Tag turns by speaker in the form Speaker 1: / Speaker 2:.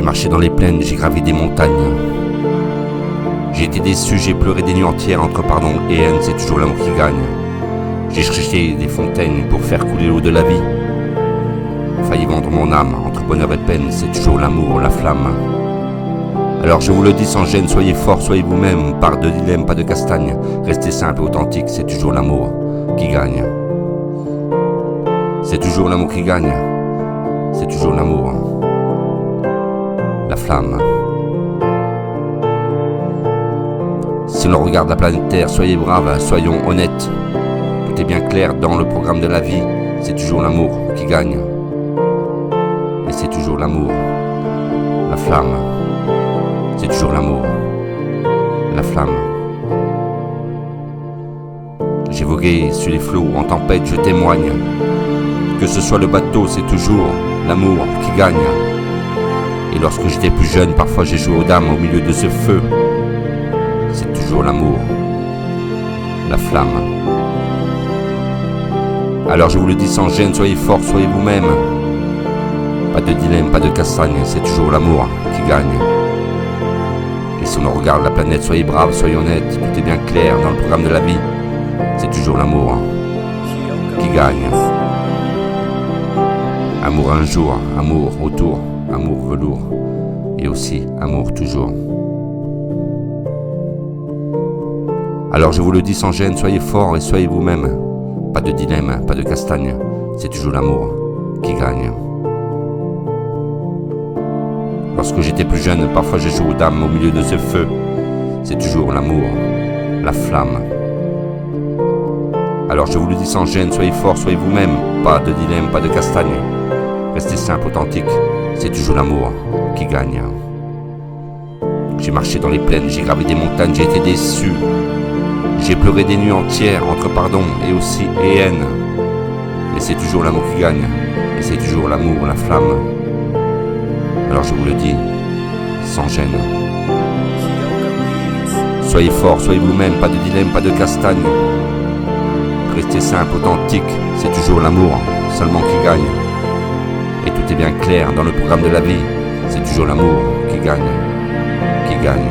Speaker 1: marché dans les plaines, j'ai gravi des montagnes. J'ai été déçu, j'ai pleuré des nuits entières entre pardon et haine, c'est toujours l'amour qui gagne. J'ai cherché des fontaines pour faire couler l'eau de la vie. Failli vendre mon âme, entre bonheur et peine, c'est toujours l'amour, la flamme. Alors je vous le dis sans gêne, soyez forts, soyez vous-même, pas de dilemme, pas de castagne. Restez simple et authentique, c'est toujours l'amour qui gagne. C'est toujours l'amour qui gagne, c'est toujours l'amour, la flamme. Si l'on regarde la planète Terre, soyez braves, soyons honnêtes. Tout est bien clair dans le programme de la vie, c'est toujours l'amour qui gagne. Et c'est toujours l'amour, la flamme. C'est toujours l'amour, la flamme. J'ai vogué sur les flots, en tempête je témoigne. Que ce soit le bateau, c'est toujours l'amour qui gagne. Et lorsque j'étais plus jeune, parfois j'ai joué aux dames au milieu de ce feu. C'est toujours l'amour, la flamme. Alors je vous le dis sans gêne, soyez forts, soyez vous-même. Pas de dilemme, pas de castagne, c'est toujours l'amour qui gagne. Et si on regarde la planète, soyez braves, soyez honnêtes, tout est bien clair dans le programme de la vie. C'est toujours l'amour qui gagne. Amour un jour, amour autour, amour velours, et aussi amour toujours. Alors je vous le dis sans gêne, soyez forts et soyez vous-même. Pas de dilemme, pas de castagne, c'est toujours l'amour qui gagne. Lorsque j'étais plus jeune, parfois j'ai joué aux dames au milieu de ce feu. C'est toujours l'amour, la flamme. Alors je vous le dis sans gêne, soyez forts, soyez vous-même. Pas de dilemme, pas de castagne. Restez simple, authentique, c'est toujours l'amour qui gagne. J'ai marché dans les plaines, j'ai gravi des montagnes, j'ai été déçu. J'ai pleuré des nuits entières entre pardon et aussi haine. Mais c'est toujours l'amour qui gagne. Et c'est toujours l'amour, la flamme. Alors je vous le dis, sans gêne. Soyez forts, soyez vous-même, pas de dilemme, pas de castagne. Restez simple, authentique, c'est toujours l'amour, seulement qui gagne. Et tout est bien clair dans le programme de la vie, c'est toujours l'amour qui gagne, qui gagne.